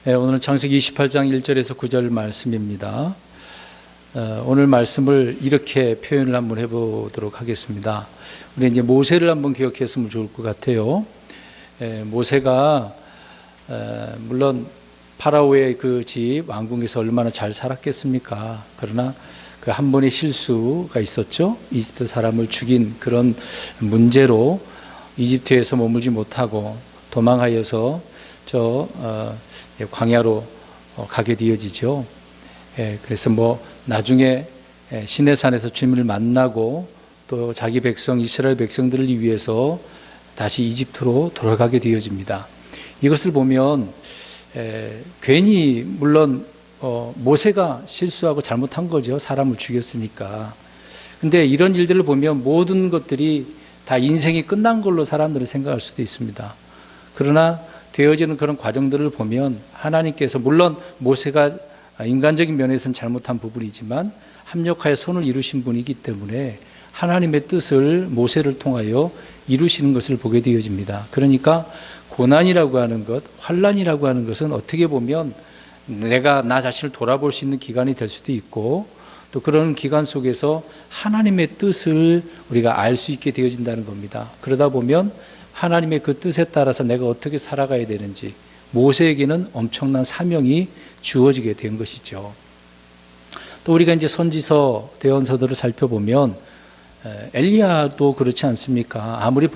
오늘은 창세기 28장 1절에서 9절 말씀입니다. 오늘 말씀을 이렇게 표현을 한번 해보도록 하겠습니다. 우리 이제 모세를 한번 기억했으면 좋을 것 같아요. 모세가 물론 파라오의 그 집 왕궁에서 얼마나 잘 살았겠습니까? 그러나 그 한 번의 실수가 있었죠. 이집트 사람을 죽인 그런 문제로 이집트에서 머물지 못하고 도망하여서 광야로 가게 되어지죠. 그래서 나중에 시내산에서 주님을 만나고 또 자기 백성 이스라엘 백성들을 위해서 다시 이집트로 돌아가게 되어집니다. 이것을 보면 괜히 물론 모세가 실수하고 잘못한 거죠. 사람을 죽였으니까. 근데 이런 일들을 보면 모든 것들이 다 인생이 끝난 걸로 사람들은 생각할 수도 있습니다. 그러나 되어지는 그런 과정들을 보면 하나님께서 물론 모세가 인간적인 면에서는 잘못한 부분이지만 합력하여 선을 이루신 분이기 때문에 하나님의 뜻을 모세를 통하여 이루시는 것을 보게 되어집니다. 그러니까 고난이라고 하는 것, 환난이라고 하는 것은 어떻게 보면 내가 나 자신을 돌아볼 수 있는 기간이 될 수도 있고 또 그런 기간 속에서 하나님의 뜻을 우리가 알 수 있게 되어진다는 겁니다. 그러다 보면 하나님의 그 뜻에 따라서 내가 어떻게 살아가야 되는지 모세에게는 엄청난 사명이 주어지게 된 것이죠. 또 우리가 이제 선지서, 대언서들을 살펴보면 엘리야도 그렇지 않습니까? 아무리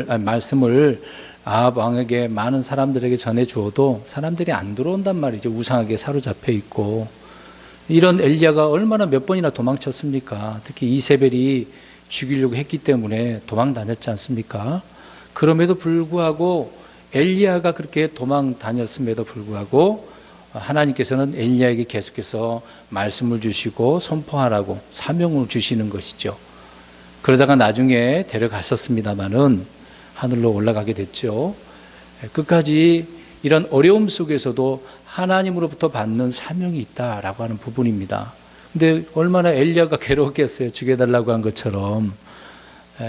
말씀을 아합 왕에게 많은 사람들에게 전해 주어도 사람들이 안 들어온단 말이죠. 우상에게 사로잡혀 있고. 이런 엘리야가 얼마나 몇 번이나 도망쳤습니까? 특히 이세벨이 죽이려고 했기 때문에 도망 다녔지 않습니까? 그럼에도 불구하고 엘리야가 그렇게 도망 다녔음에도 불구하고 하나님께서는 엘리야에게 계속해서 말씀을 주시고 선포하라고 사명을 주시는 것이죠. 그러다가 나중에 데려갔었습니다마는 하늘로 올라가게 됐죠. 끝까지 이런 어려움 속에서도 하나님으로부터 받는 사명이 있다라고 하는 부분입니다. 근데 얼마나 엘리야가 괴로웠겠어요. 죽여달라고 한 것처럼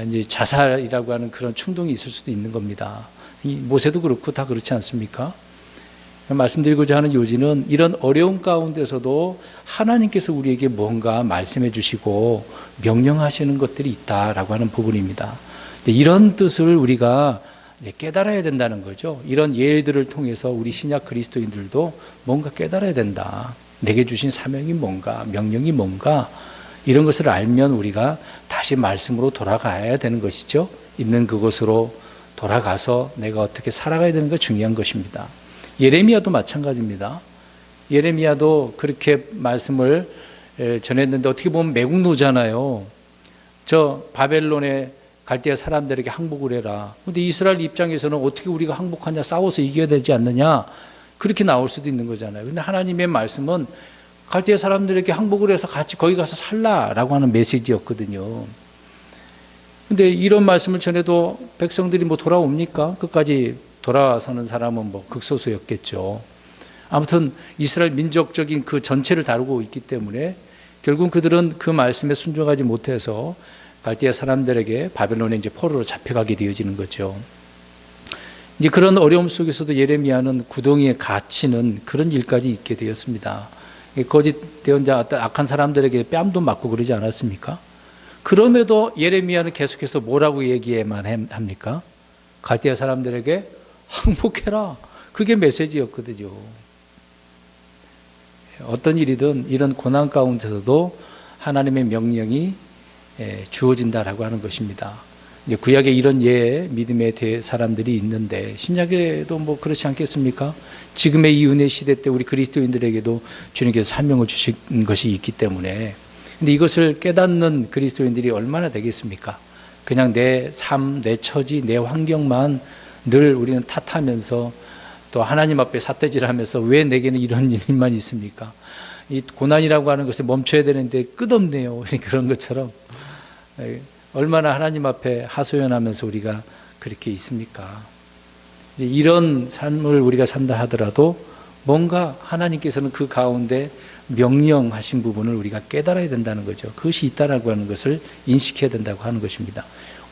이제 자살이라고 하는 그런 충동이 있을 수도 있는 겁니다. 모세도 그렇고 다 그렇지 않습니까? 말씀드리고자 하는 요지는 이런 어려움 가운데서도 하나님께서 우리에게 뭔가 말씀해 주시고 명령하시는 것들이 있다라고 하는 부분입니다. 이런 뜻을 우리가 깨달아야 된다는 거죠. 이런 예들을 통해서 우리 신약 그리스도인들도 뭔가 깨달아야 된다. 내게 주신 사명이 뭔가, 명령이 뭔가, 이런 것을 알면 우리가 다시 말씀으로 돌아가야 되는 것이죠. 있는 그곳으로 돌아가서 내가 어떻게 살아가야 되는 게 중요한 것입니다. 예레미야도 마찬가지입니다. 예레미야도 그렇게 말씀을 전했는데 어떻게 보면 매국노잖아요. 저 바벨론의 갈대아 사람들에게 항복을 해라. 그런데 이스라엘 입장에서는 어떻게 우리가 항복하냐, 싸워서 이겨야 되지 않느냐, 그렇게 나올 수도 있는 거잖아요. 그런데 하나님의 말씀은 갈대아 사람들에게 항복을 해서 같이 거기 가서 살라라고 하는 메시지였거든요. 그런데 이런 말씀을 전해도 백성들이 돌아옵니까? 끝까지 돌아서는 사람은 극소수였겠죠. 아무튼 이스라엘 민족적인 그 전체를 다루고 있기 때문에 결국 그들은 그 말씀에 순종하지 못해서 갈대아 사람들에게 바벨론에 이제 포로로 잡혀가게 되어지는 거죠. 이제 그런 어려움 속에서도 예레미야는 구덩이에 갇히는 그런 일까지 있게 되었습니다. 거짓 대언자, 어떤 악한 사람들에게 뺨도 맞고 그러지 않았습니까? 그럼에도 예레미야는 계속해서 뭐라고 얘기만 합니까? 갈대아 사람들에게 항복해라. 그게 메시지였거든요. 어떤 일이든 이런 고난 가운데서도 하나님의 명령이 주어진다라고 하는 것입니다. 이제 구약에 이런 믿음의 사람들이 있는데 신약에도 그렇지 않겠습니까? 지금의 이 은혜 시대 때 우리 그리스도인들에게도 주님께서 사명을 주신 것이 있기 때문에. 근데 이것을 깨닫는 그리스도인들이 얼마나 되겠습니까? 그냥 내 삶, 내 처지, 내 환경만 늘 우리는 탓하면서 또 하나님 앞에 삿대질하면서 왜 내게는 이런 일만 있습니까? 이 고난이라고 하는 것을 멈춰야 되는데 끝없네요. 그런 것처럼 얼마나 하나님 앞에 하소연하면서 우리가 그렇게 있습니까? 이런 삶을 우리가 산다 하더라도 뭔가 하나님께서는 그 가운데 명령하신 부분을 우리가 깨달아야 된다는 거죠. 그것이 있다라고 하는 것을 인식해야 된다고 하는 것입니다.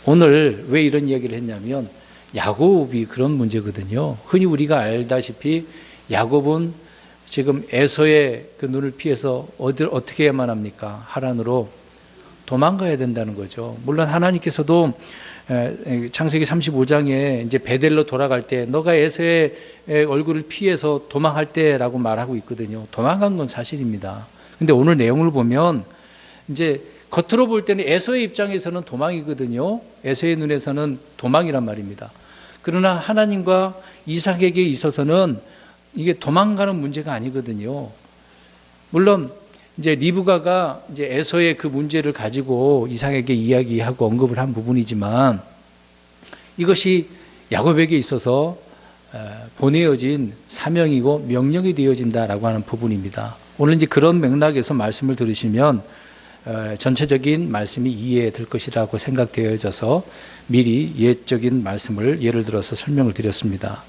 오늘 왜 이런 이야기를 했냐면 야곱이 그런 문제거든요. 흔히 우리가 알다시피 야곱은 지금 에서의 그 눈을 피해서 어떻게 해야만 합니까? 하란으로 도망가야 된다는 거죠. 물론 하나님께서도 창세기 35장에 이제 베델로 돌아갈 때 너가 에서의 얼굴을 피해서 도망할 때라고 말하고 있거든요. 도망간 건 사실입니다. 근데 오늘 내용을 보면 이제 겉으로 볼 때는 에서의 입장에서는 도망이거든요. 에서의 눈에서는 도망이란 말입니다. 그러나 하나님과 이삭에게 있어서는 이게 도망가는 문제가 아니거든요. 물론 이제 리브가가 이제 에서의 그 문제를 가지고 이삭에게 이야기하고 언급을 한 부분이지만 이것이 야곱에게 있어서 보내어진 사명이고 명령이 되어진다라고 하는 부분입니다. 오늘 이제 그런 맥락에서 말씀을 들으시면 전체적인 말씀이 이해될 것이라고 생각되어져서 미리 예적인 말씀을 예를 들어서 설명을 드렸습니다.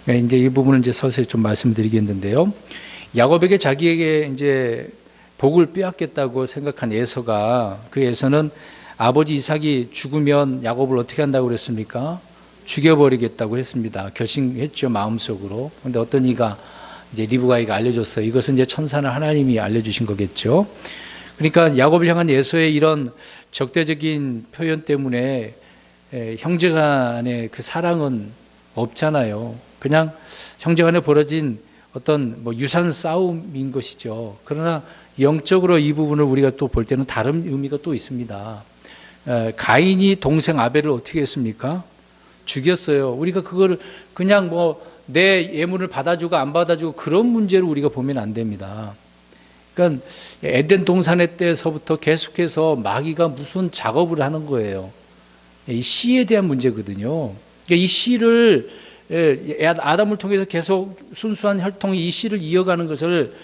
이제 이 부분을 이제 서서히 좀 말씀드리겠는데요. 야곱에게 자기에게 이제 복을 빼앗겠다고 생각한 에서가 그 에서는 아버지 이삭이 죽으면 야곱을 어떻게 한다고 그랬습니까? 죽여버리겠다고 했습니다. 결심했죠, 마음속으로. 그런데 어떤 이가 이제 리브가이가 알려줬어요. 이것은 이제 천사는 하나님이 알려주신 거겠죠. 그러니까 야곱을 향한 에서의 이런 적대적인 표현 때문에 형제간의 그 사랑은 없잖아요. 그냥 형제간에 벌어진 어떤 유산 싸움인 것이죠. 그러나 영적으로 이 부분을 우리가 또 볼 때는 다른 의미가 또 있습니다. 가인이 동생 아벨을 어떻게 했습니까? 죽였어요. 우리가 그거를 그냥 내 예물을 받아주고 안 받아주고 그런 문제로 우리가 보면 안 됩니다. 그러니까 에덴 동산의 때서부터 계속해서 마귀가 무슨 작업을 하는 거예요. 이 씨에 대한 문제거든요. 그러니까 이 씨를 아담을 통해서 계속 순수한 혈통이 이 씨를 이어가는 것을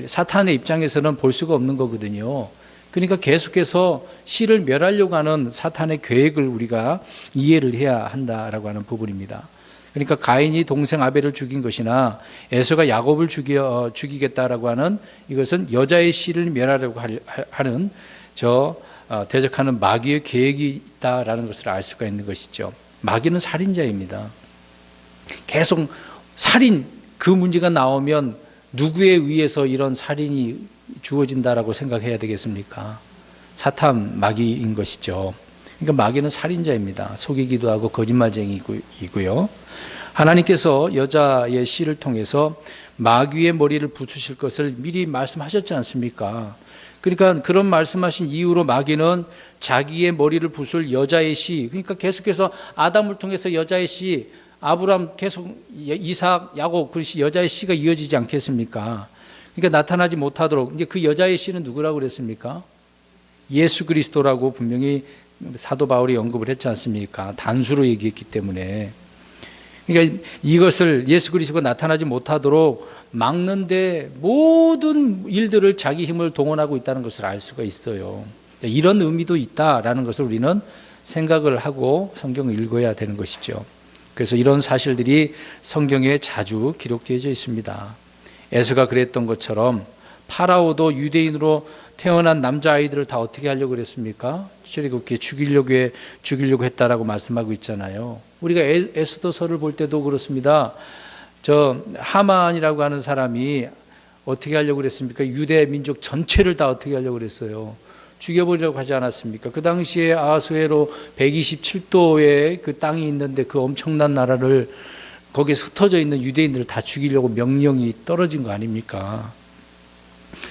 사탄의 입장에서는 볼 수가 없는 거거든요. 그러니까 계속해서 씨를 멸하려고 하는 사탄의 계획을 우리가 이해를 해야 한다라고 하는 부분입니다. 그러니까 가인이 동생 아벨을 죽인 것이나 에서가 야곱을 죽이겠다라고 하는 이것은 여자의 씨를 멸하려고 하는 대적하는 마귀의 계획이 있다라는 것을 알 수가 있는 것이죠. 마귀는 살인자입니다. 계속 살인 그 문제가 나오면 누구에 의해서 이런 살인이 주어진다라고 생각해야 되겠습니까? 사탄 마귀인 것이죠. 그러니까 마귀는 살인자입니다. 속이기도 하고 거짓말쟁이고요. 하나님께서 여자의 씨를 통해서 마귀의 머리를 붙이실 것을 미리 말씀하셨지 않습니까? 그러니까 그런 말씀하신 이후로 마귀는 자기의 머리를 부술 여자의 씨, 그러니까 계속해서 아담을 통해서 여자의 씨, 아브람 계속 이삭, 야곱, 그것이 여자의 씨가 이어지지 않겠습니까? 그러니까 나타나지 못하도록 이제 그 여자의 씨는 누구라고 그랬습니까? 예수 그리스도라고 분명히 사도 바울이 언급을 했지 않습니까? 단수로 얘기했기 때문에. 그러니까 이것을 예수 그리스도가 나타나지 못하도록 막는데 모든 일들을 자기 힘을 동원하고 있다는 것을 알 수가 있어요. 이런 의미도 있다라는 것을 우리는 생각을 하고 성경을 읽어야 되는 것이죠. 그래서 이런 사실들이 성경에 자주 기록되어져 있습니다. 에서가 그랬던 것처럼 파라오도 유대인으로 태어난 남자아이들을 다 어떻게 하려고 그랬습니까? 그렇게 죽이려고 했다라고 말씀하고 있잖아요. 우리가 에스더서를 볼 때도 그렇습니다. 하만이라고 하는 사람이 어떻게 하려고 그랬습니까? 유대 민족 전체를 다 어떻게 하려고 그랬어요? 죽여버리려고 하지 않았습니까? 그 당시에 아하수에로 127도의 그 땅이 있는데 그 엄청난 나라를 거기에 흩어져 있는 유대인들을 다 죽이려고 명령이 떨어진 거 아닙니까?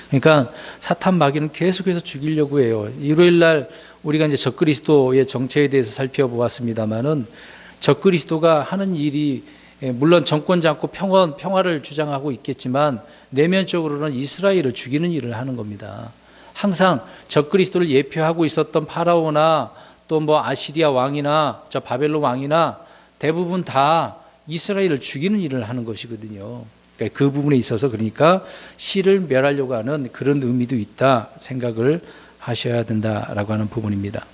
그러니까 사탄 마귀는 계속해서 죽이려고 해요. 일요일 날 우리가 이제 적그리스도의 정체에 대해서 살펴보았습니다만은 적그리스도가 하는 일이 물론 정권 잡고 평화를 주장하고 있겠지만 내면적으로는 이스라엘을 죽이는 일을 하는 겁니다. 항상 적그리스도를 예표하고 있었던 파라오나 또 아시리아 왕이나 바벨론 왕이나 대부분 다 이스라엘을 죽이는 일을 하는 것이거든요. 그러니까 그 부분에 있어서 그러니까 씨를 멸하려고 하는 그런 의미도 있다 생각을 하셔야 된다라고 하는 부분입니다.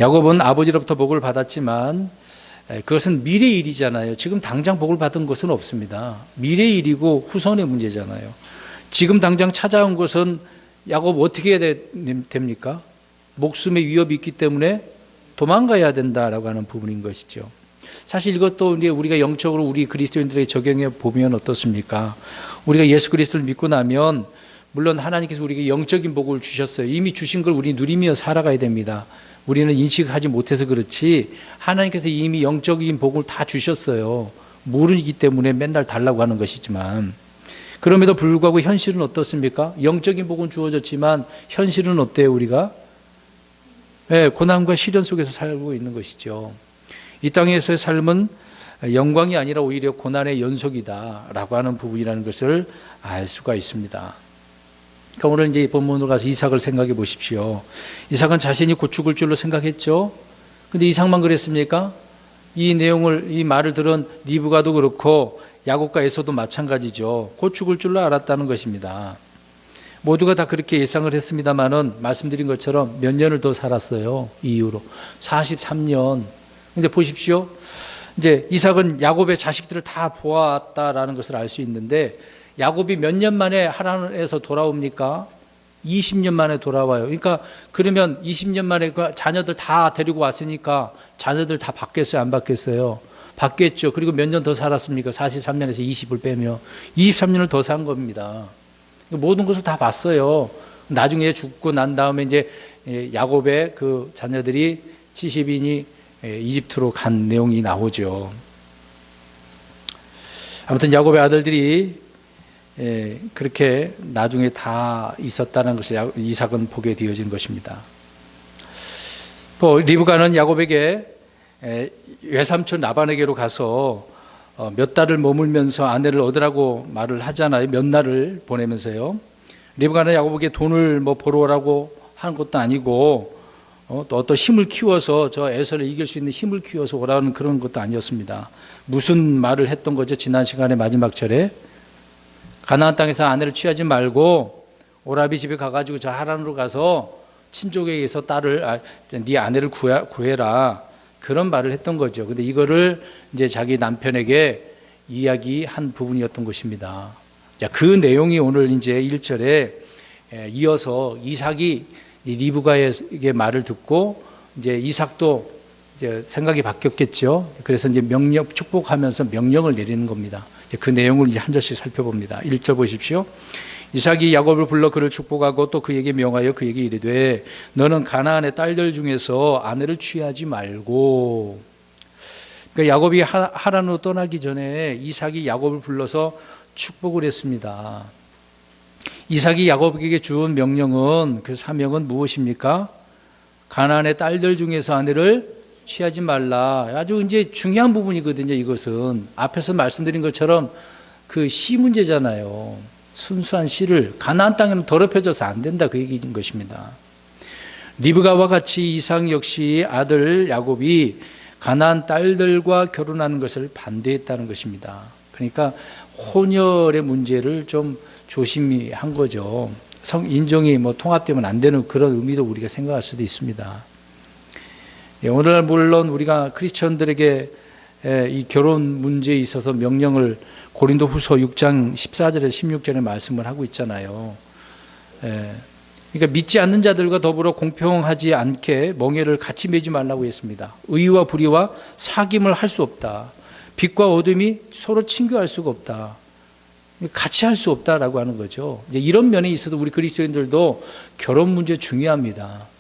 야곱은 아버지로부터 복을 받았지만 그것은 미래의 일이잖아요. 지금 당장 복을 받은 것은 없습니다. 미래의 일이고 후손의 문제잖아요. 지금 당장 찾아온 것은 야곱 어떻게 해야 됩니까? 목숨의 위협이 있기 때문에 도망가야 된다라고 하는 부분인 것이죠. 사실 이것도 이제 우리가 영적으로 우리 그리스도인들에게 적용해 보면 어떻습니까? 우리가 예수 그리스도를 믿고 나면 물론 하나님께서 우리에게 영적인 복을 주셨어요. 이미 주신 걸 우리 누리며 살아가야 됩니다. 우리는 인식하지 못해서 그렇지 하나님께서 이미 영적인 복을 다 주셨어요. 모르기 때문에 맨날 달라고 하는 것이지만, 그럼에도 불구하고 현실은 어떻습니까? 영적인 복은 주어졌지만 현실은 어때요, 우리가? 네, 고난과 시련 속에서 살고 있는 것이죠. 이 땅에서의 삶은 영광이 아니라 오히려 고난의 연속이다라고 하는 부분이라는 것을 알 수가 있습니다. 그러니까 오늘 이제 본문으로 가서 이삭을 생각해 보십시오. 이삭은 자신이 곧 죽을 줄로 생각했죠. 근데 이삭만 그랬습니까? 이 내용을, 이 말을 들은 리브가도 그렇고 야곱과 에서도 마찬가지죠. 곧 죽을 줄로 알았다는 것입니다. 모두가 다 그렇게 예상을 했습니다만은 말씀드린 것처럼 몇 년을 더 살았어요. 이 이후로 43년. 근데 보십시오. 이제 이삭은 야곱의 자식들을 다 보았다라는 것을 알 수 있는데, 야곱이 몇 년 만에 하란에서 돌아옵니까? 20년 만에 돌아와요. 그러니까 그러면 20년 만에 그 자녀들 다 데리고 왔으니까 자녀들 다 바뀌었어요, 안 바뀌었어요? 바뀌었죠. 그리고 몇 년 더 살았습니까? 43년에서 20을 빼면 23년을 더 산 겁니다. 모든 것을 다 봤어요. 나중에 죽고 난 다음에 이제 야곱의 그 자녀들이 70인이 이집트로 간 내용이 나오죠. 아무튼 야곱의 아들들이 그렇게 나중에 다 있었다는 것을 이삭은 보게 되어진 것입니다. 또 리브가는 야곱에게 외삼촌 라반에게로 가서 몇 달을 머물면서 아내를 얻으라고 말을 하잖아요. 몇 날을 보내면서요. 리브가는 야곱에게 돈을 보러 오라고 하는 것도 아니고 또 어떤 힘을 키워서 저 에서를 이길 수 있는 힘을 키워서 오라는 그런 것도 아니었습니다. 무슨 말을 했던 거죠? 지난 시간에 마지막 절에 가나안 땅에서 아내를 취하지 말고 오라비 집에 가가지고 저 하란으로 가서 친족에게서 네 아내를 구해라, 그런 말을 했던 거죠. 근데 이거를 이제 자기 남편에게 이야기한 부분이었던 것입니다. 자, 그 내용이 오늘 이제 1절에 이어서 이삭이 리브가에게 말을 듣고 이제 이삭도 이제 생각이 바뀌었겠죠. 그래서 이제 축복하면서 명령을 내리는 겁니다. 그 내용을 이제 한 절씩 살펴봅니다. 1절 보십시오. 이삭이 야곱을 불러 그를 축복하고 또 그에게 명하여 그에게 이르되 너는 가나안의 딸들 중에서 아내를 취하지 말고. 그러니까 야곱이 하란으로 떠나기 전에 이삭이 야곱을 불러서 축복을 했습니다. 이삭이 야곱에게 준 명령은, 그 사명은 무엇입니까? 가나안의 딸들 중에서 아내를 취하지 말라. 아주 이제 중요한 부분이거든요. 이것은 앞에서 말씀드린 것처럼 그 씨 문제잖아요. 순수한 씨를 가나안 땅에는 더럽혀져서 안 된다, 그 얘기인 것입니다. 리브가와 같이 이삭 역시 아들 야곱이 가나안 딸들과 결혼하는 것을 반대했다는 것입니다. 그러니까 혼혈의 문제를 좀 조심히 한 거죠. 성인종이 통합되면 안 되는 그런 의미도 우리가 생각할 수도 있습니다. 오늘날 물론 우리가 크리스천들에게 이 결혼 문제에 있어서 명령을 고린도 후서 6장 14절에서 16절에 말씀을 하고 있잖아요. 그러니까 믿지 않는 자들과 더불어 공평하지 않게 멍에를 같이 매지 말라고 했습니다. 의와 불의와 사귐을 할 수 없다. 빛과 어둠이 서로 친교할 수가 없다. 같이 할 수 없다라고 하는 거죠. 이제 이런 면에 있어서 우리 그리스도인들도 결혼 문제 중요합니다.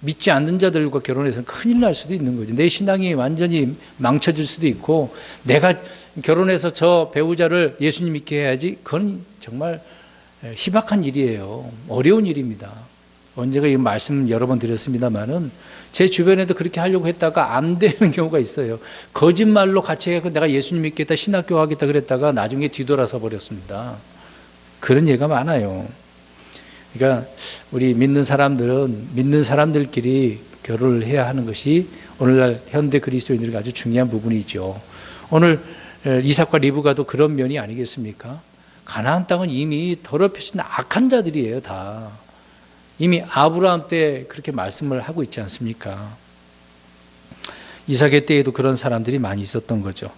믿지 않는 자들과 결혼해서는 큰일 날 수도 있는 거죠. 내 신앙이 완전히 망쳐질 수도 있고, 내가 결혼해서 저 배우자를 예수님 믿게 해야지, 그건 정말 희박한 일이에요. 어려운 일입니다. 언제가 이 말씀 여러 번 드렸습니다만은 제 주변에도 그렇게 하려고 했다가 안 되는 경우가 있어요. 거짓말로 같이 해서 내가 예수님 믿겠다, 신학교 하겠다 그랬다가 나중에 뒤돌아서 버렸습니다. 그런 예가 많아요. 그러니까 우리 믿는 사람들은 믿는 사람들끼리 결혼을 해야 하는 것이 오늘날 현대 그리스도인들에게 아주 중요한 부분이죠. 오늘 이삭과 리브가도 그런 면이 아니겠습니까? 가나안 땅은 이미 더럽혀진 악한 자들이에요, 다. 이미 아브라함 때 그렇게 말씀을 하고 있지 않습니까? 이삭의 때에도 그런 사람들이 많이 있었던 거죠.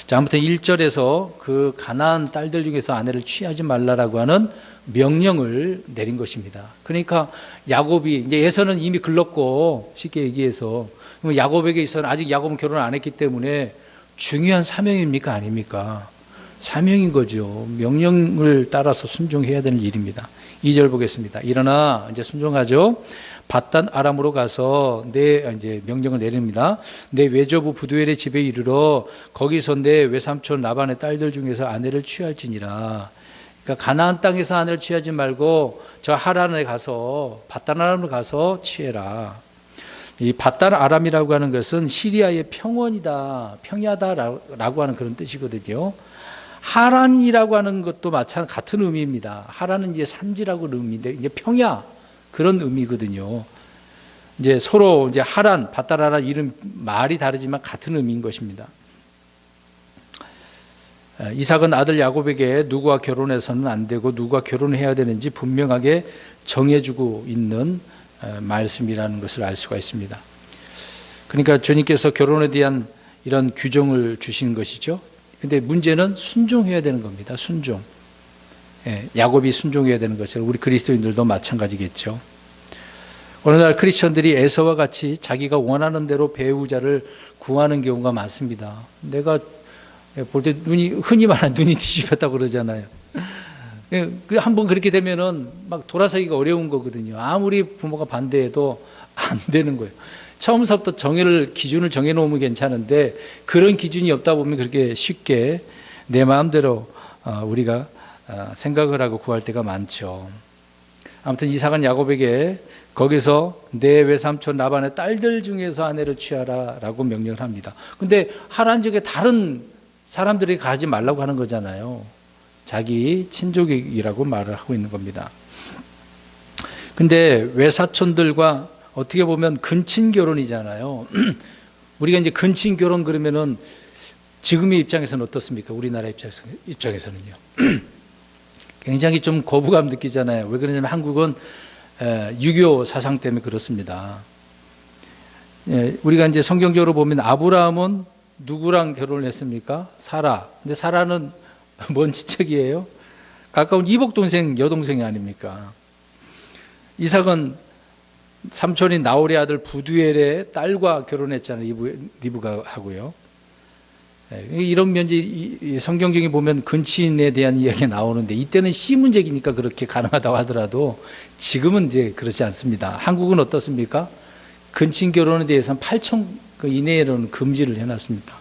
자, 아무튼 1절에서 그 가나안 딸들 중에서 아내를 취하지 말라라고 하는 명령을 내린 것입니다. 그러니까 야곱이 이제 에서는 이미 글렀고, 쉽게 얘기해서 야곱에게 있어서는 아직 야곱은 결혼 안 했기 때문에 중요한 사명입니까? 아닙니까? 사명인 거죠. 명령을 따라서 순종해야 되는 일입니다. 2절 보겠습니다. 일어나, 이제 순종하죠. 밧단 아람으로 가서 이제 명령을 내립니다. 내 외조부 부두엘의 집에 이르러 거기서 내 외삼촌 라반의 딸들 중에서 아내를 취할지니라. 그러니까 가나안 땅에서 아내를 취하지 말고 저 하란에 가서 밧단 아람으로 가서 취해라. 이 밧단 아람이라고 하는 것은 시리아의 평원이다, 평야다라고 하는 그런 뜻이거든요. 하란이라고 하는 것도 같은 의미입니다. 하란은 이제 산지라고 하는 의미인데 이제 평야 그런 의미거든요. 이제 서로 이제 하란, 밧단 아람 이름 말이 다르지만 같은 의미인 것입니다. 이삭은 아들 야곱에게 누구와 결혼해서는 안 되고 누구와 결혼해야 되는지 분명하게 정해주고 있는 말씀이라는 것을 알 수가 있습니다. 그러니까 주님께서 결혼에 대한 이런 규정을 주신 것이죠. 근데 문제는 순종해야 되는 겁니다. 순종. 야곱이 순종해야 되는 것처럼 우리 그리스도인들도 마찬가지겠죠. 오늘날 크리스천들이 에서와 같이 자기가 원하는 대로 배우자를 구하는 경우가 많습니다. 내가 볼 때 흔히 말하는 눈이 뒤집혔다고 그러잖아요. 한번 그렇게 되면은 막 돌아서기가 어려운 거거든요. 아무리 부모가 반대해도 안 되는 거예요. 처음부터 기준을 정해놓으면 괜찮은데 그런 기준이 없다 보면 그렇게 쉽게 내 마음대로 우리가 생각을 하고 구할 때가 많죠. 아무튼 이삭은 야곱에게 거기서 내 외삼촌 라반의 딸들 중에서 아내를 취하라라고 명령을 합니다. 근데 하란 지역에 다른 사람들이 가지 말라고 하는 거잖아요. 자기 친족이라고 말을 하고 있는 겁니다. 근데 외사촌들과 어떻게 보면 근친 결혼이잖아요. 우리가 이제 근친 결혼 그러면은 지금의 입장에서는 어떻습니까? 우리나라 입장에서는요. 굉장히 좀 거부감 느끼잖아요. 왜 그러냐면 한국은 유교 사상 때문에 그렇습니다. 우리가 이제 성경적으로 보면 아브라함은 누구랑 결혼을 했습니까? 사라. 근데 사라는 뭔 지척이에요? 가까운 이복 동생, 여동생이 아닙니까? 이삭은 삼촌인 나홀의 아들 부두엘의 딸과 결혼했잖아요. 리브가 하고요. 이런 면제 성경적인 보면 근친에 대한 이야기가 나오는데 이때는 씨 문제이니까 그렇게 가능하다고 하더라도 지금은 이제 그렇지 않습니다. 한국은 어떻습니까? 근친 결혼에 대해서는 8천 이내로는 금지를 해놨습니다.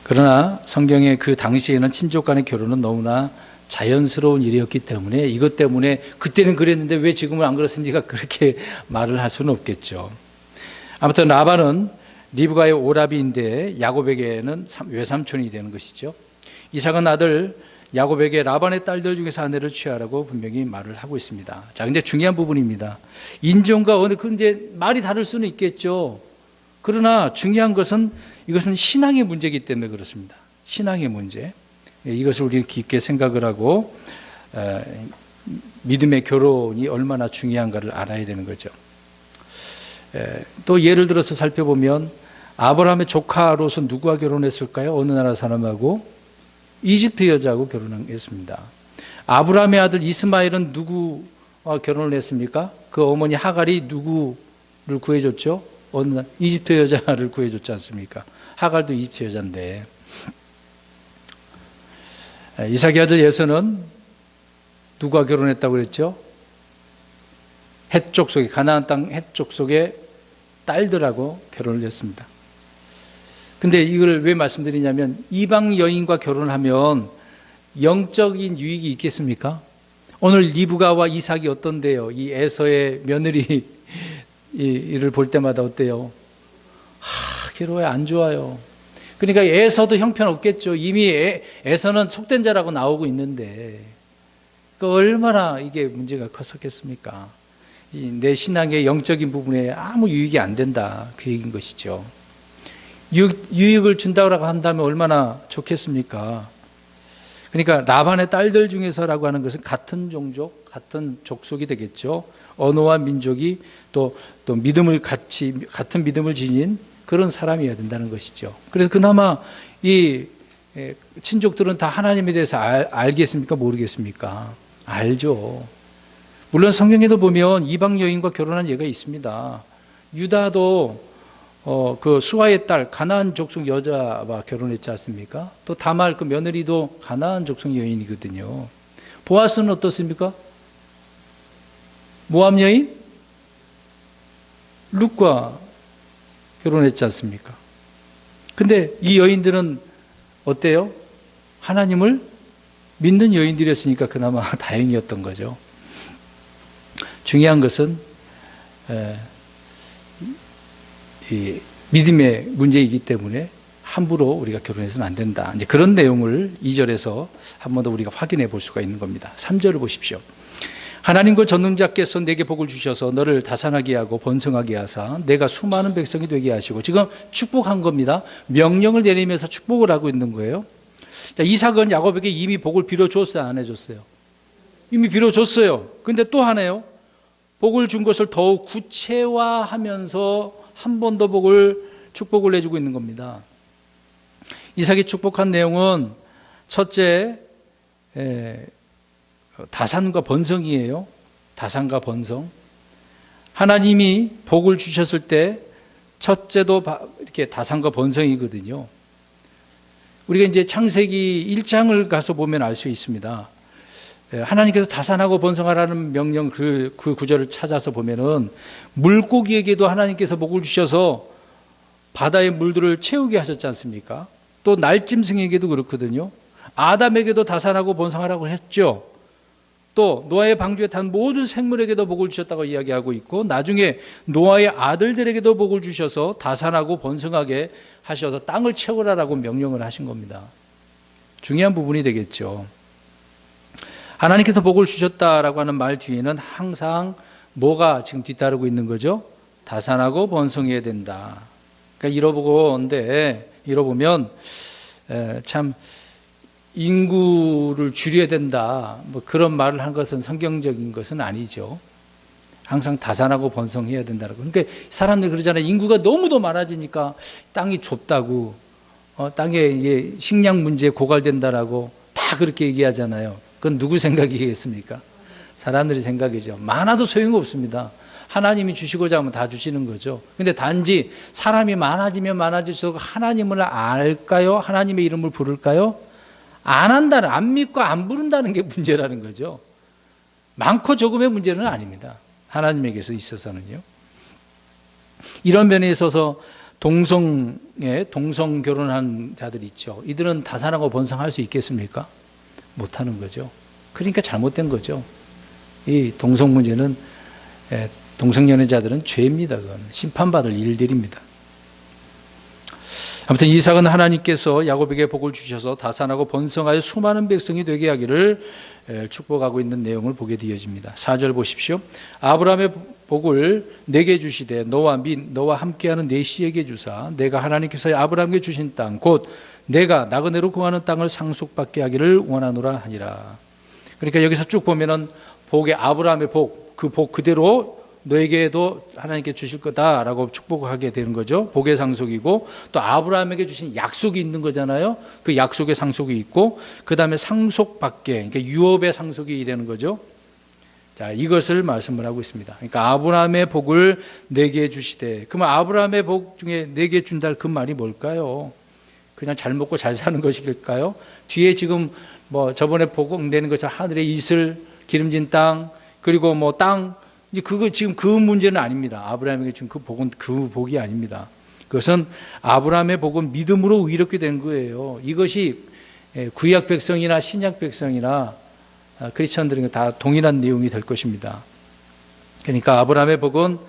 그러나 성경의 그 당시에는 친족 간의 결혼은 너무나 자연스러운 일이었기 때문에 이것 때문에 그때는 그랬는데 왜 지금은 안 그렇습니까? 그렇게 말을 할 수는 없겠죠. 아무튼 라반은 리브가의 오라비인데 야곱에게는 외삼촌이 되는 것이죠. 이삭은 아들 야곱에게 라반의 딸들 중에서 아내를 취하라고 분명히 말을 하고 있습니다. 자, 근데 중요한 부분입니다. 인종과 어느 근데 말이 다를 수는 있겠죠. 그러나 중요한 것은 이것은 신앙의 문제이기 때문에 그렇습니다. 신앙의 문제. 이것을 우리 깊게 생각을 하고 믿음의 결혼이 얼마나 중요한가를 알아야 되는 거죠. 또 예를 들어서 살펴보면 아브라함의 조카 롯은 누구와 결혼했을까요? 어느 나라 사람하고? 이집트 여자하고 결혼했습니다. 아브라함의 아들 이스마엘은 누구와 결혼을 했습니까? 그 어머니 하갈이 누구를 구해줬죠? 이집트 여자를 구해줬지 않습니까? 하갈도 이집트 여자인데. 이삭의 아들 예서는 누구와 결혼했다고 그랬죠? 헷 족속의 가나안 땅 헷 족속의 딸들하고 결혼을 했습니다. 근데 이걸 왜 말씀드리냐면 이방 여인과 결혼을 하면 영적인 유익이 있겠습니까? 오늘 리브가와 이삭이 어떤데요? 이 에서의 며느리 이를 볼 때마다 어때요? 괴로워요. 안 좋아요. 그러니까 에서도 형편없겠죠. 이미 에서는 속된 자라고 나오고 있는데 얼마나 이게 문제가 컸었겠습니까? 내 신앙의 영적인 부분에 아무 유익이 안 된다. 그 얘기인 것이죠. 유익을 준다고 한다면 얼마나 좋겠습니까? 그러니까 라반의 딸들 중에서라고 하는 것은 같은 종족, 같은 족속이 되겠죠. 언어와 민족이 또 믿음을 같은 믿음을 지닌 그런 사람이어야 된다는 것이죠. 그래서 그나마 이 친족들은 다 하나님에 대해서 알겠습니까? 모르겠습니까? 알죠. 물론 성경에도 보면 이방 여인과 결혼한 예가 있습니다. 유다도 그 수아의 딸 가나안 족속 여자와 결혼했지 않습니까? 또 다말 그 며느리도 가나안 족속 여인이거든요. 보아스는 어떻습니까? 모압 여인 룻과 결혼했지 않습니까? 근데 이 여인들은 어때요? 하나님을 믿는 여인들이었으니까 그나마 다행이었던 거죠. 중요한 것은 이 믿음의 문제이기 때문에 함부로 우리가 결혼해서는 안 된다. 이제 그런 내용을 2절에서 한 번 더 우리가 확인해 볼 수가 있는 겁니다. 3절을 보십시오. 하나님 그 전능자께서 내게 복을 주셔서 너를 다산하게 하고 번성하게 하사 내가 수많은 백성이 되게 하시고, 지금 축복한 겁니다. 명령을 내리면서 축복을 하고 있는 거예요. 자, 이삭은 야곱에게 이미 복을 빌어줬어요, 안 해줬어요? 이미 빌어줬어요. 근데 또 하네요. 복을 준 것을 더욱 구체화하면서 한 번 더 축복을 내주고 있는 겁니다. 이삭이 축복한 내용은 첫째, 다산과 번성이에요. 다산과 번성. 하나님이 복을 주셨을 때 첫째도 이렇게 다산과 번성이거든요. 우리가 이제 창세기 1장을 가서 보면 알 수 있습니다. 하나님께서 다산하고 번성하라는 명령 그 구절을 찾아서 보면은 물고기에게도 하나님께서 복을 주셔서 바다의 물들을 채우게 하셨지 않습니까? 또 날짐승에게도 그렇거든요. 아담에게도 다산하고 번성하라고 했죠. 또 노아의 방주에 탄 모든 생물에게도 복을 주셨다고 이야기하고 있고, 나중에 노아의 아들들에게도 복을 주셔서 다산하고 번성하게 하셔서 땅을 채우라라고 명령을 하신 겁니다. 중요한 부분이 되겠죠. 하나님께서 복을 주셨다라고 하는 말 뒤에는 항상 뭐가 지금 뒤따르고 있는 거죠? 다산하고 번성해야 된다. 그러니까 잃어보면 참 인구를 줄여야 된다, 뭐 그런 말을 한 것은 성경적인 것은 아니죠. 항상 다산하고 번성해야 된다고. 그러니까 사람들이 그러잖아요. 인구가 너무도 많아지니까 땅이 좁다고, 땅에 식량 문제에 고갈된다라고 다 그렇게 얘기하잖아요. 그건 누구 생각이겠습니까? 사람들이 생각이죠. 많아도 소용없습니다. 하나님이 주시고자 하면 다 주시는 거죠. 근데 단지 사람이 많아지면 많아질수록 하나님을 알까요? 하나님의 이름을 부를까요? 안 믿고 안 부른다는 게 문제라는 거죠. 많고 적음의 문제는 아닙니다. 하나님에게서 있어서는요. 이런 면에 있어서 동성 결혼한 자들 있죠. 이들은 다산하고 번성할 수 있겠습니까? 못하는 거죠. 그러니까 잘못된 거죠. 이 동성 문제는, 동성연애자들은 죄입니다. 그건 심판받을 일들입니다. 아무튼 이삭은 하나님께서 야곱에게 복을 주셔서 다산하고 번성하여 수많은 백성이 되게 하기를 축복하고 있는 내용을 보게 되어집니다. 4절 보십시오. 아브라함의 복을 내게 주시되 너와 함께하는 네 씨에게 주사 내가 하나님께서 아브라함에게 주신 땅 곧 내가 나그네로 구하는 땅을 상속받게 하기를 원하노라 하니라. 그러니까 여기서 쭉 보면은 복의 아브라함의 그 복 그대로 너에게도 하나님께 주실 거다라고 축복하게 되는 거죠. 복의 상속이고, 또 아브라함에게 주신 약속이 있는 거잖아요. 그 약속의 상속이 있고, 그 다음에 상속받게, 그러니까 유업의 상속이 되는 거죠. 자, 이것을 말씀을 하고 있습니다. 그러니까 아브라함의 복을 내게 주시되, 그러면 아브라함의 복 중에 내게 준다 그 말이 뭘까요? 그냥 잘 먹고 잘 사는 것일까요? 뒤에 지금 뭐 저번에 복되는 것처럼 하늘의 이슬, 기름진 땅, 그리고 뭐 땅, 이제 그거 지금 그 문제는 아닙니다. 아브라함에게 준 그 복은 그 복이 아닙니다. 그것은 아브라함의 복은 믿음으로 의롭게 된 거예요. 이것이 구약 백성이나 신약 백성이나 크리스천들은 다 동일한 내용이 될 것입니다. 그러니까 아브라함의 복은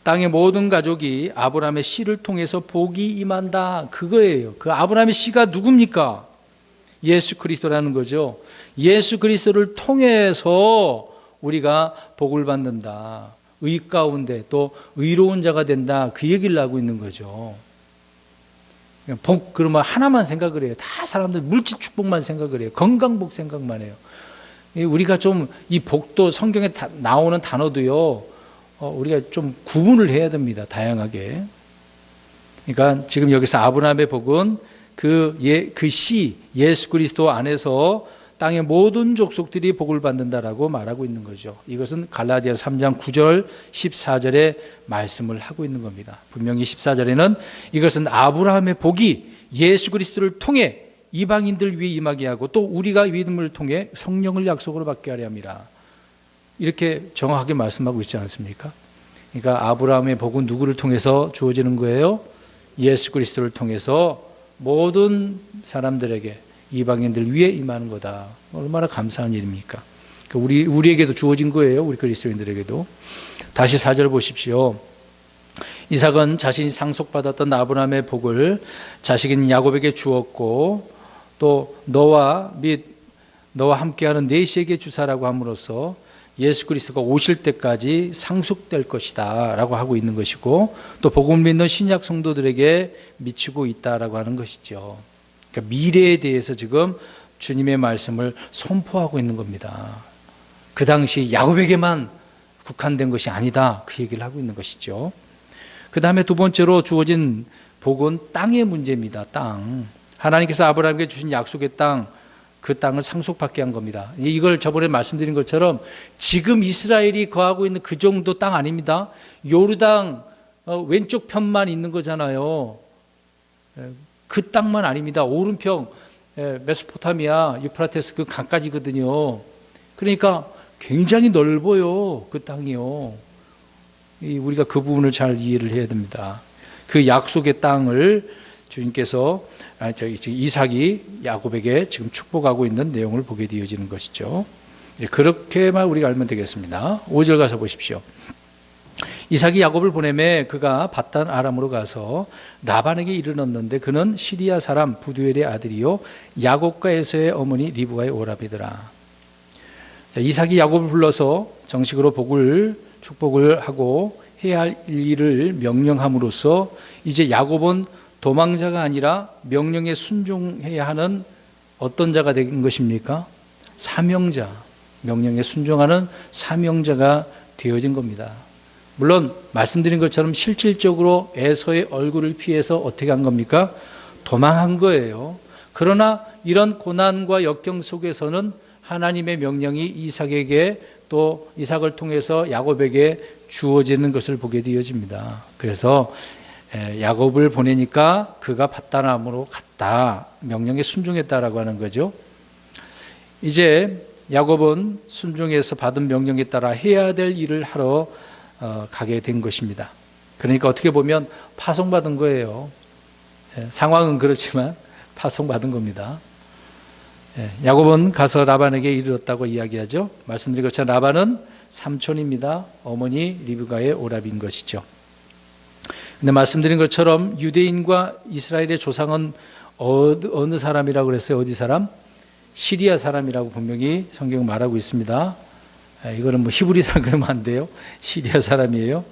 땅의 모든 가족이 아브라함의 씨를 통해서 복이 임한다, 그거예요. 그 아브라함의 씨가 누굽니까? 예수 그리스도라는 거죠. 예수 그리스도를 통해서 우리가 복을 받는다, 의 가운데 또 의로운 자가 된다, 그 얘기를 하고 있는 거죠. 복 그러면 하나만 생각을 해요. 다 사람들 물질 축복만 생각을 해요. 건강복 생각만 해요. 우리가 좀 이 복도 성경에 나오는 단어도요, 우리가 좀 구분을 해야 됩니다. 다양하게. 그러니까 지금 여기서 아브라함의 복은 그 씨 예수 그리스도 안에서 땅의 모든 족속들이 복을 받는다라고 말하고 있는 거죠. 이것은 갈라디아 3장 9절 14절의 말씀을 하고 있는 겁니다. 분명히 14절에는 이것은 아브라함의 복이 예수 그리스도를 통해 이방인들 위해 임하게 하고 또 우리가 믿음을 통해 성령을 약속으로 받게 하려 함이라. 이렇게 정확하게 말씀하고 있지 않습니까? 그러니까 아브라함의 복은 누구를 통해서 주어지는 거예요? 예수 그리스도를 통해서 모든 사람들에게 이방인들 위에 임하는 거다. 얼마나 감사한 일입니까? 우리에게도 주어진 거예요. 우리 그리스도인들에게도. 다시 4절 보십시오. 이삭은 자신이 상속받았던 아브라함의 복을 자식인 야곱에게 주었고 또 너와 함께하는 넷에게 주사라고 함으로써 예수 그리스도가 오실 때까지 상속될 것이다 라고 하고 있는 것이고 또 복음을 믿는 신약 성도들에게 미치고 있다라고 하는 것이죠. 그러니까 미래에 대해서 지금 주님의 말씀을 선포하고 있는 겁니다. 그 당시 야곱에게만 국한된 것이 아니다, 그 얘기를 하고 있는 것이죠. 그 다음에 두 번째로 주어진 복은 땅의 문제입니다. 땅. 하나님께서 아브라함에게 주신 약속의 땅, 그 땅을 상속받게 한 겁니다. 이걸 저번에 말씀드린 것처럼 지금 이스라엘이 거하고 있는 그 정도 땅 아닙니다. 요르단 왼쪽 편만 있는 거잖아요. 그 땅만 아닙니다. 오른편 메소포타미아 유프라테스 그 강까지거든요. 그러니까 굉장히 넓어요. 그 땅이요. 우리가 그 부분을 잘 이해를 해야 됩니다. 그 약속의 땅을 주님께서 이삭이 야곱에게 지금 축복하고 있는 내용을 보게 되어지는 것이죠. 그렇게만 우리가 알면 되겠습니다. 5절 가서 보십시오. 이삭이 야곱을 보내매 그가 밧단 아람으로 가서 라반에게 이르렀는데 그는 시리아 사람 부두엘의 아들이요 야곱과 에서의 어머니 리브가의 오라비더라. 이삭이 야곱을 불러서 정식으로 축복을 하고 해야 할 일을 명령함으로써 이제 야곱은 도망자가 아니라 명령에 순종해야 하는 어떤 자가 된 것입니까? 사명자, 명령에 순종하는 사명자가 되어진 겁니다. 물론 말씀드린 것처럼 실질적으로 에서의 얼굴을 피해서 어떻게 한 겁니까? 도망한 거예요. 그러나 이런 고난과 역경 속에서는 하나님의 명령이 이삭에게 또 이삭을 통해서 야곱에게 주어지는 것을 보게 되어집니다. 그래서 야곱을 보내니까 그가 밧단암으로 갔다. 명령에 순종했다라고 하는 거죠. 이제 야곱은 순종해서 받은 명령에 따라 해야 될 일을 하러 가게 된 것입니다. 그러니까 어떻게 보면 파송받은 거예요. 상황은 그렇지만 파송받은 겁니다. 야곱은 가서 라반에게 이르렀다고 이야기하죠. 말씀드린 것처럼 라반은 삼촌입니다. 어머니 리브가의 오라비인 것이죠. 근데 말씀드린 것처럼 유대인과 이스라엘의 조상은 어느 사람이라고 그랬어요? 어디 사람? 시리아 사람이라고 분명히 성경은 말하고 있습니다. 이거는 히브리 사람 그러면 안 돼요. 시리아 사람이에요.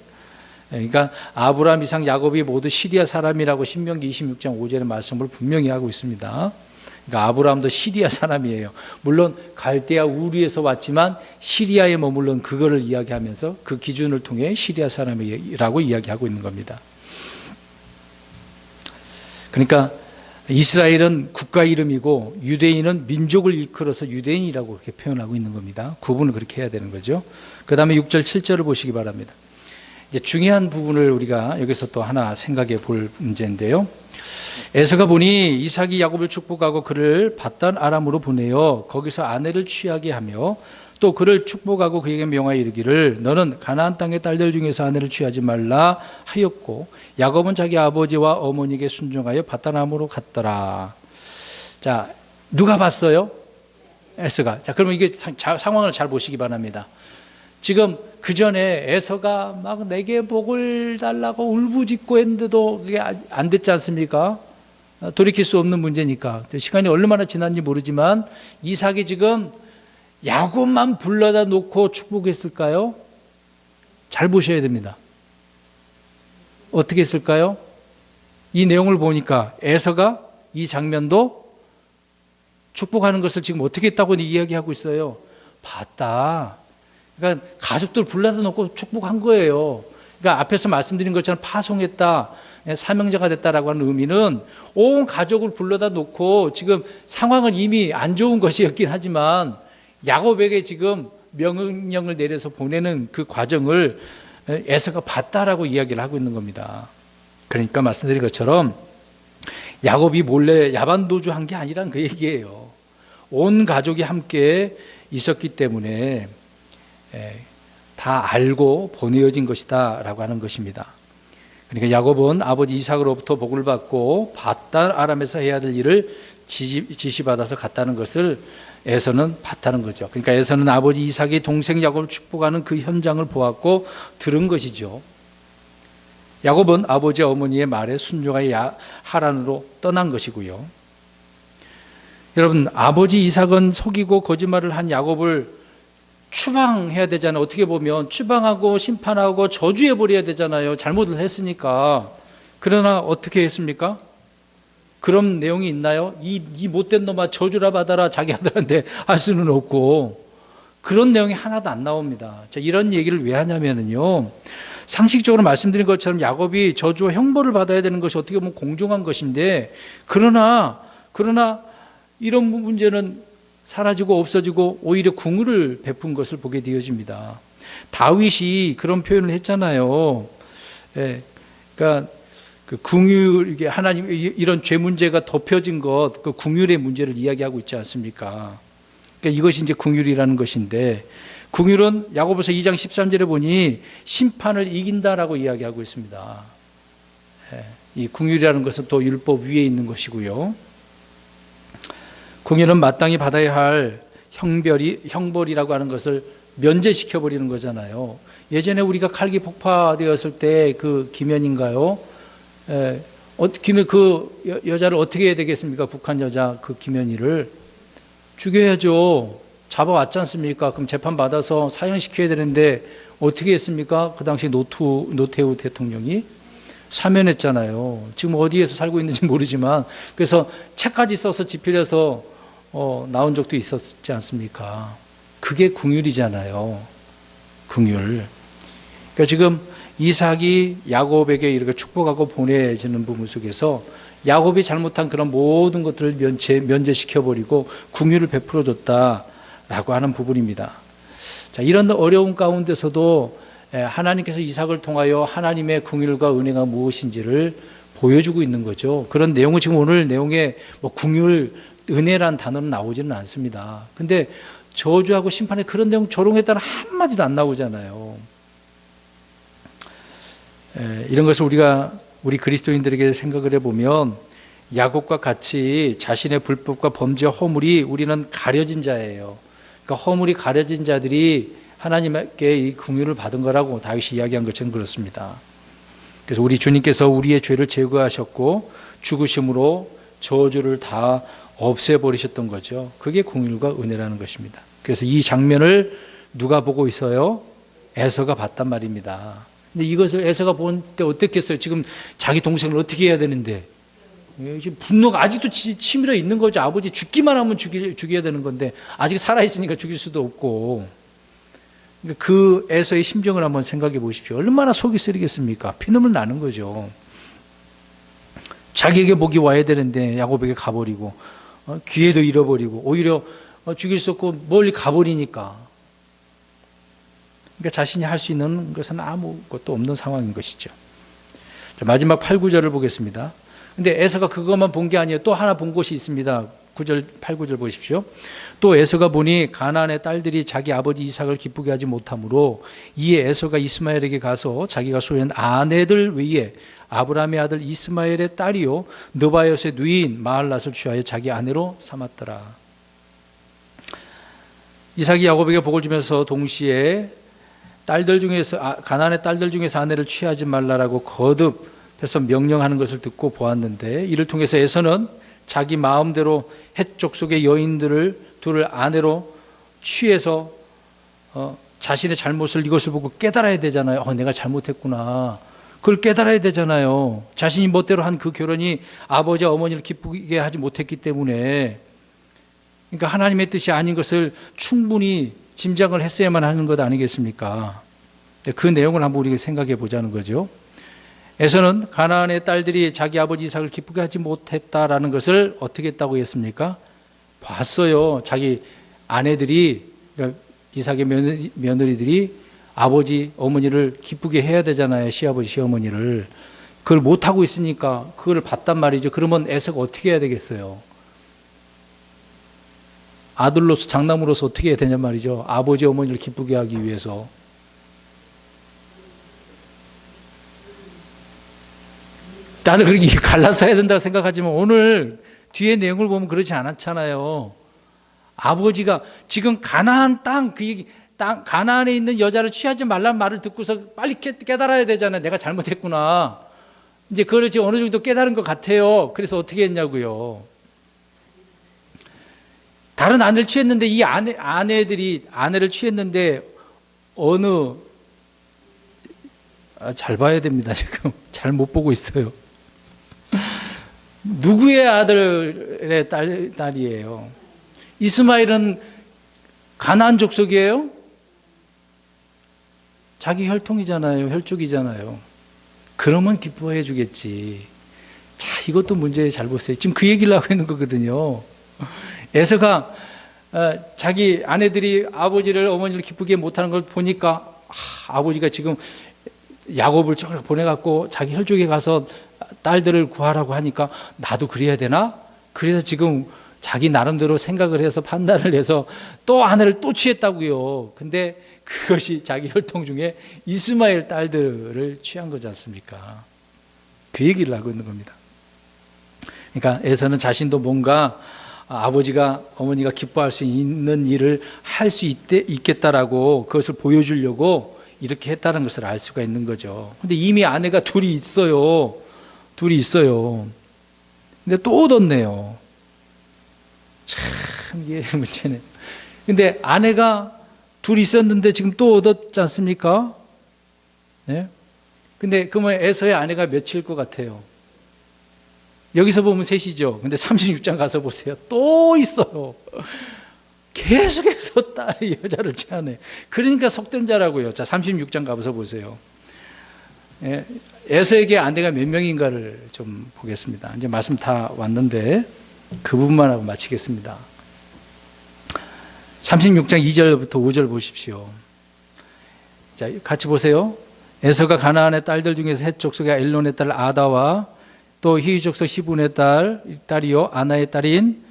그러니까 아브라함, 이삭, 야곱이 모두 시리아 사람이라고 신명기 26장 5절의 말씀을 분명히 하고 있습니다. 그러니까 아브라함도 시리아 사람이에요. 물론 갈대아 우르에서 왔지만 시리아에 머물른 그거를 이야기하면서 그 기준을 통해 시리아 사람이라고 이야기하고 있는 겁니다. 그러니까 이스라엘은 국가 이름이고 유대인은 민족을 일컬어서 유대인이라고 그렇게 표현하고 있는 겁니다. 구분을 그렇게 해야 되는 거죠. 그 다음에 6절 7절을 보시기 바랍니다. 이제 중요한 부분을 우리가 여기서 또 하나 생각해 볼 문제인데요. 에서가 보니 이삭이 야곱을 축복하고 그를 밧단 아람으로 보내어 거기서 아내를 취하게 하며 또 그를 축복하고 그에게 명하여 이르기를 너는 가나안 땅의 딸들 중에서 아내를 취하지 말라 하였고 야곱은 자기 아버지와 어머니에게 순종하여 밧단 아람으로 갔더라. 자, 누가 봤어요? 에서가. 자, 그러면 이게 상황을 잘 보시기 바랍니다. 지금 그 전에 에서가 막 내게 복을 달라고 울부짖고 했는데도 그게 안 됐지 않습니까? 돌이킬 수 없는 문제니까. 시간이 얼마나 지났는지 모르지만 이삭이 지금 야곱만 불러다 놓고 축복했을까요? 잘 보셔야 됩니다. 어떻게 했을까요? 이 내용을 보니까 에서가 이 장면도 축복하는 것을 지금 어떻게 했다고 이야기하고 있어요. 봤다. 그러니까 가족들 불러다 놓고 축복한 거예요. 그러니까 앞에서 말씀드린 것처럼 파송했다. 사명자가 됐다라고 하는 의미는 온 가족을 불러다 놓고 지금 상황은 이미 안 좋은 것이었긴 하지만 야곱에게 지금 명령을 내려서 보내는 그 과정을 에서가 봤다라고 이야기를 하고 있는 겁니다. 그러니까 말씀드린 것처럼 야곱이 몰래 야반도주한 게 아니란 그 얘기예요. 온 가족이 함께 있었기 때문에 다 알고 보내어진 것이다 라고 하는 것입니다. 그러니까 야곱은 아버지 이삭으로부터 복을 받고 바단 아람에서 해야 될 일을 지시받아서 갔다는 것을 에서는 봤다는 거죠. 그러니까 에서는 아버지 이삭이 동생 야곱을 축복하는 그 현장을 보았고 들은 것이죠. 야곱은 아버지 어머니의 말에 순종하여 하란으로 떠난 것이고요. 여러분, 아버지 이삭은 속이고 거짓말을 한 야곱을 추방해야 되잖아요. 어떻게 보면 추방하고 심판하고 저주해버려야 되잖아요. 잘못을 했으니까. 그러나 어떻게 했습니까? 그런 내용이 있나요? 이 못된 놈아 저주라 받아라 자기 아들한테 할 수는 없고 그런 내용이 하나도 안 나옵니다. 자, 이런 얘기를 왜 하냐면요, 상식적으로 말씀드린 것처럼 야곱이 저주와 형벌을 받아야 되는 것이 어떻게 보면 공정한 것인데 그러나 이런 문제는 사라지고 없어지고 오히려 궁유를 베푼 것을 보게 되어집니다. 다윗이 그런 표현을 했잖아요. 그러니까 그 궁유, 이게 하나님 이런 죄 문제가 덮여진 것, 그 궁율의 문제를 이야기하고 있지 않습니까? 그러니까 이것이 이제 궁율이라는 것인데, 궁율은 야고보서 2장 13절에 보니 심판을 이긴다라고 이야기하고 있습니다. 이 궁율이라는 것은 또 율법 위에 있는 것이고요. 궁율은 마땅히 받아야 할 형벌이라고 하는 것을 면제시켜버리는 거잖아요. 예전에 우리가 칼기 폭파되었을 때 그 기면인가요? 그 여자를 어떻게 해야 되겠습니까? 북한 여자 그 김연희를 죽여야죠. 잡아왔지 않습니까? 그럼 재판받아서 사형시켜야 되는데 어떻게 했습니까? 그 당시 노태우 대통령이 사면했잖아요. 지금 어디에서 살고 있는지 모르지만 그래서 책까지 써서 집필해서 나온 적도 있었지 않습니까? 그게 궁율이잖아요. 궁율. 그러니까 지금 이삭이 야곱에게 이렇게 축복하고 보내지는 부분 속에서 야곱이 잘못한 그런 모든 것들을 면제시켜버리고 궁유를 베풀어줬다라고 하는 부분입니다. 자, 이런 어려운 가운데서도 하나님께서 이삭을 통하여 하나님의 궁율과 은혜가 무엇인지를 보여주고 있는 거죠. 그런 내용은 지금 오늘 내용에 뭐 궁율, 은혜란 단어는 나오지는 않습니다. 근데 저주하고 심판에 그런 내용 조롱했다는 한마디도 안 나오잖아요. 이런 것을 우리 그리스도인들에게 생각을 해보면 야곱과 같이 자신의 불법과 범죄와 허물이 우리는 가려진 자예요. 그러니까 허물이 가려진 자들이 하나님께 이 긍휼을 받은 거라고 다윗이 이야기한 것처럼 그렇습니다. 그래서 우리 주님께서 우리의 죄를 제거하셨고 죽으심으로 저주를 다 없애버리셨던 거죠. 그게 긍휼과 은혜라는 것입니다. 그래서 이 장면을 누가 보고 있어요? 에서가 봤단 말입니다. 근데 이것을 에서가 본 때 어떻게 했어요? 지금 자기 동생을 어떻게 해야 되는데 지금 분노가 아직도 치밀어 있는 거죠. 아버지 죽기만 하면 죽여야 되는 건데 아직 살아있으니까 죽일 수도 없고. 그 에서의 심정을 한번 생각해 보십시오. 얼마나 속이 쓰리겠습니까? 피눈물 나는 거죠. 자기에게 복이 와야 되는데 야곱에게 가버리고 기회도 잃어버리고 오히려 죽일 수 없고 멀리 가버리니까. 그러니까 자신이 할 수 있는 것은 아무것도 없는 상황인 것이죠. 자, 마지막 8, 9절을 보겠습니다. 근데 에서가 그것만 본 게 아니에요. 또 하나 본 것이 있습니다. 9절, 8, 9절 보십시오. 또 에서가 보니 가나안의 딸들이 자기 아버지 이삭을 기쁘게 하지 못하므로 이에 에서가 이스마엘에게 가서 자기가 소유한 아내들 외에 아브라함의 아들 이스마엘의 딸이요 느바요스의 누이인 마할랏을 취하여 자기 아내로 삼았더라. 이삭이 야곱에게 복을 주면서 동시에 딸들 중에서 가나안의 딸들 중에서 아내를 취하지 말라라고 거듭해서 명령하는 것을 듣고 보았는데 이를 통해서 에서는 자기 마음대로 헷 족속의 여인들을 둘을 아내로 취해서 자신의 잘못을 이것을 보고 깨달아야 되잖아요. 내가 잘못했구나. 그걸 깨달아야 되잖아요. 자신이 멋대로 한 그 결혼이 아버지와 어머니를 기쁘게 하지 못했기 때문에 그러니까 하나님의 뜻이 아닌 것을 충분히 짐작을 했어야만 하는 것 아니겠습니까? 그 내용을 한번 우리가 생각해 보자는 거죠. 에서는 가나안의 딸들이 자기 아버지 이삭을 기쁘게 하지 못했다라는 것을 어떻게 했다고 했습니까? 봤어요. 자기 아내들이, 그러니까 이삭의 며느리들이 아버지 어머니를 기쁘게 해야 되잖아요. 시아버지 시어머니를. 그걸 못하고 있으니까 그걸 봤단 말이죠. 그러면 에서가 어떻게 해야 되겠어요? 아들로서, 장남으로서 어떻게 해야 되냐 말이죠. 아버지 어머니를 기쁘게 하기 위해서. 나는 그렇게 갈라서 해야 된다고 생각하지만 오늘 뒤에 내용을 보면 그렇지 않았잖아요. 아버지가 지금 가나안 땅, 그 얘기, 가나안에 있는 여자를 취하지 말란 말을 듣고서 빨리 깨달아야 되잖아요. 내가 잘못했구나. 이제 그걸 이제 어느 정도 깨달은 것 같아요. 그래서 어떻게 했냐고요. 다른 아내를 취했는데 이 아내들이 아내를 취했는데 어느, 잘 봐야 됩니다. 지금 잘 못 보고 있어요. 누구의 아들의 딸이에요? 이스마엘은 가나안 족속이에요? 자기 혈통이잖아요. 혈족이잖아요. 그러면 기뻐해 주겠지. 자, 이것도 문제 잘 보세요. 지금 그 얘기를 하고 있는 거거든요. 에서가 자기 아내들이 아버지를, 어머니를 기쁘게 못하는 걸 보니까 아버지가 지금 야곱을 저걸 보내갖고 자기 혈족에 가서 딸들을 구하라고 하니까 나도 그래야 되나? 그래서 지금 자기 나름대로 생각을 해서 판단을 해서 또 아내를 또 취했다고요. 근데 그것이 자기 혈통 중에 이스마엘 딸들을 취한 거지 않습니까? 그 얘기를 하고 있는 겁니다. 그러니까 에서는 자신도 뭔가 아버지가, 어머니가 기뻐할 수 있는 일을 할 수 있겠다라고 그것을 보여주려고 이렇게 했다는 것을 알 수가 있는 거죠. 근데 이미 아내가 둘이 있어요. 근데 또 얻었네요. 참, 이게 문제네. 근데 아내가 둘이 있었는데 지금 또 얻었지 않습니까? 네? 근데 그러면 에서의 아내가 몇일 것 같아요? 여기서 보면 셋이죠. 근데 36장 가서 보세요. 또 있어요. 계속해서 여자를 취하네. 그러니까 속된 자라고요. 자, 36장 가서 보세요. 에서에게 아내가 몇 명인가를 좀 보겠습니다. 이제 말씀 다 왔는데 그 부분만 하고 마치겠습니다. 36장 2절부터 5절 보십시오. 자, 같이 보세요. 에서가 가나안의 딸들 중에서 헷 족속의 엘론의 딸 아다와 또 히위 족속 시분의 딸이요 아나의 딸인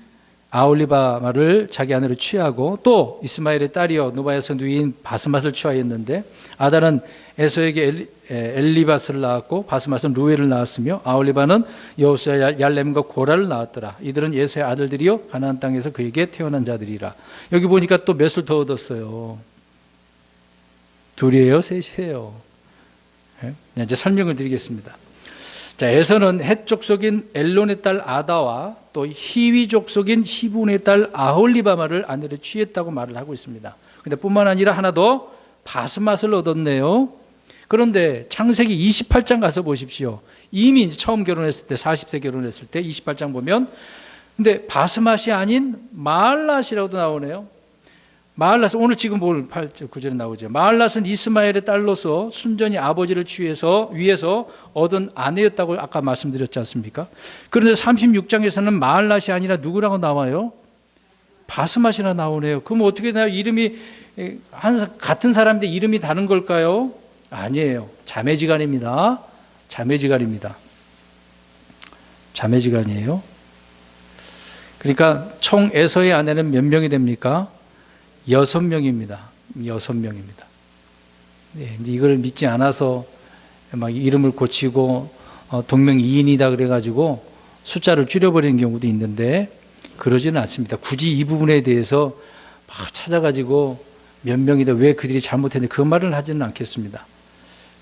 아올리바마를 자기 아내로 취하고 또 이스마엘의 딸이요 누바에서 누이인 바스맛을 취하였는데 아다는 에서에게 엘리바스를 낳았고 바스맛은 루엘을 낳았으며 아올리바는 여호수아 얄렘과 고라를 낳았더라. 이들은 에서의 아들들이요 가나안 땅에서 그에게 태어난 자들이라. 여기 보니까 또 몇을 더 얻었어요? 둘이에요? 셋이에요? 이제 설명을 드리겠습니다. 자, 에서는 헷 족속인 엘론의 딸 아다와 또 히위 족속인 시분의 딸 아홀리바마를 아내로 취했다고 말을 하고 있습니다. 근데 뿐만 아니라 하나 더 바스맛을 얻었네요. 그런데 창세기 28장 가서 보십시오. 이미 이제 처음 결혼했을 때 40세 결혼했을 때 28장 보면 근데 바스맛이 아닌 마알랏이라고도 나오네요. 마알랏, 오늘 지금 볼 8절 9절에 나오죠. 마알랏은 이스마엘의 딸로서 순전히 아버지를 위해서 얻은 아내였다고 아까 말씀드렸지 않습니까? 그런데 36장에서는 마알랏이 아니라 누구라고 나와요? 바스맛이라 나오네요. 그럼 어떻게 나요? 이름이 같은 사람인데 이름이 다른 걸까요? 아니에요. 자매지간입니다. 자매지간이에요. 그러니까 총 에서의 아내는 몇 명이 됩니까? 6명입니다. 6명입니다. 네, 이걸 믿지 않아서 막 이름을 고치고 동명이인이다 그래가지고 숫자를 줄여버리는 경우도 있는데 그러지는 않습니다. 굳이 이 부분에 대해서 막 찾아가지고 몇 명이다, 왜 그들이 잘못했는데 그 말을 하지는 않겠습니다.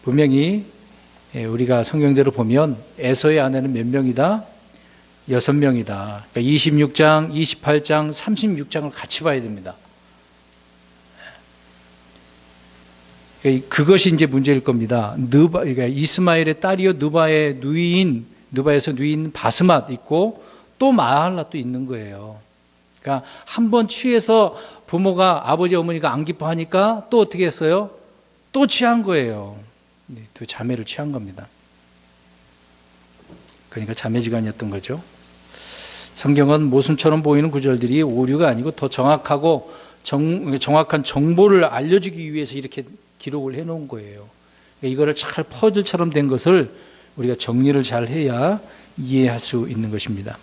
분명히 우리가 성경대로 보면 에서의 아내는 몇 명이다? 6명이다. 그러니까 26장, 28장, 36장을 같이 봐야 됩니다. 그것이 이제 문제일 겁니다. 그러니까 이스마엘의 딸이요 누바에서 누이인 바스맛 있고 또 마할랏도 있는 거예요. 그러니까 한 번 취해서 부모가 아버지 어머니가 안 기뻐하니까 또 어떻게 했어요? 또 취한 거예요. 두 자매를 취한 겁니다. 그러니까 자매지간이었던 거죠. 성경은 모순처럼 보이는 구절들이 오류가 아니고 더 정확하고 정확한 정보를 알려주기 위해서 이렇게 기록을 해놓은 거예요. 이거를 잘 퍼즐처럼 된 것을 우리가 정리를 잘 해야 이해할 수 있는 것입니다.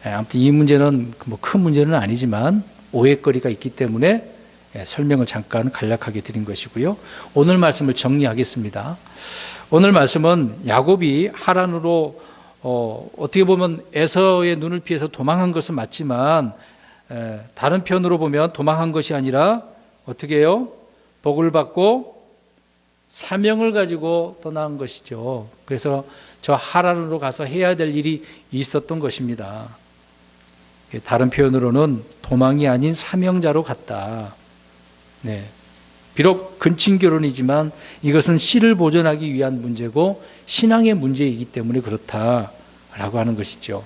아무튼 이 문제는 뭐 큰 문제는 아니지만 오해거리가 있기 때문에 설명을 잠깐 간략하게 드린 것이고요. 오늘 말씀을 정리하겠습니다. 오늘 말씀은 야곱이 하란으로 어떻게 보면 에서의 눈을 피해서 도망한 것은 맞지만 다른 편으로 보면 도망한 것이 아니라 어떻게 해요? 복을 받고 사명을 가지고 떠난 것이죠. 그래서 저 하란으로 가서 해야 될 일이 있었던 것입니다. 다른 표현으로는 도망이 아닌 사명자로 갔다. 네. 비록 근친 결혼이지만 이것은 씨를 보존하기 위한 문제고 신앙의 문제이기 때문에 그렇다라고 하는 것이죠.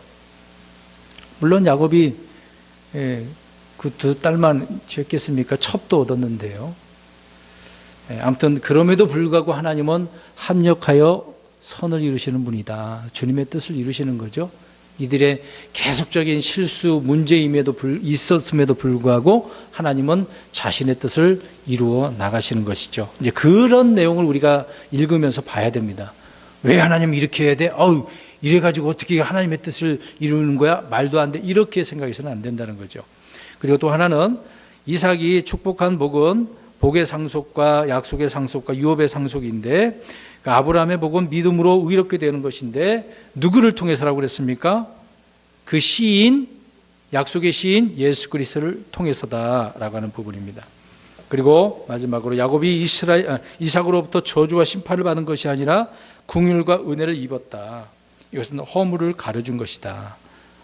물론 야곱이 그 두 딸만 지었겠습니까? 첩도 얻었는데요. 아무튼 그럼에도 불구하고 하나님은 합력하여 선을 이루시는 분이다. 주님의 뜻을 이루시는 거죠. 이들의 계속적인 실수, 문제임에도 있었음에도 불구하고 하나님은 자신의 뜻을 이루어 나가시는 것이죠. 이제 그런 내용을 우리가 읽으면서 봐야 됩니다. 왜 하나님 이렇게 해야 돼? 이래가지고 어떻게 하나님의 뜻을 이루는 거야? 말도 안 돼. 이렇게 생각해서는 안 된다는 거죠. 그리고 또 하나는 이삭이 축복한 복은 복의 상속과 약속의 상속과 유업의 상속인데 아브라함의 복은 믿음으로 의롭게 되는 것인데 누구를 통해서라고 그랬습니까? 그 시인, 약속의 시인 예수 그리스도를 통해서다라고 하는 부분입니다. 그리고 마지막으로 야곱이 이삭으로부터 저주와 심판을 받은 것이 아니라 긍휼과 은혜를 입었다. 이것은 허물을 가려준 것이다.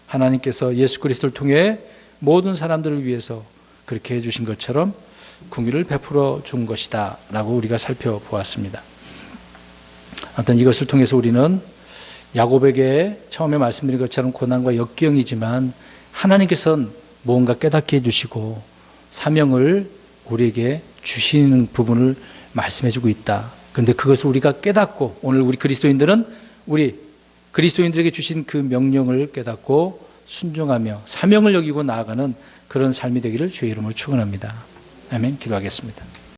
하나님께서 예수 그리스도를 통해 모든 사람들을 위해서 그렇게 해주신 것처럼 긍휼을 베풀어 준 것이다 라고 우리가 살펴보았습니다. 아무튼 이것을 통해서 우리는 야곱에게 처음에 말씀드린 것처럼 고난과 역경이지만 하나님께서는 뭔가 깨닫게 해주시고 사명을 우리에게 주시는 부분을 말씀해주고 있다. 그런데 그것을 우리가 깨닫고 오늘 우리 그리스도인들에게 주신 그 명령을 깨닫고 순종하며 사명을 여기고 나아가는 그런 삶이 되기를 주의 이름으로 축원합니다. 아멘. 기도하겠습니다.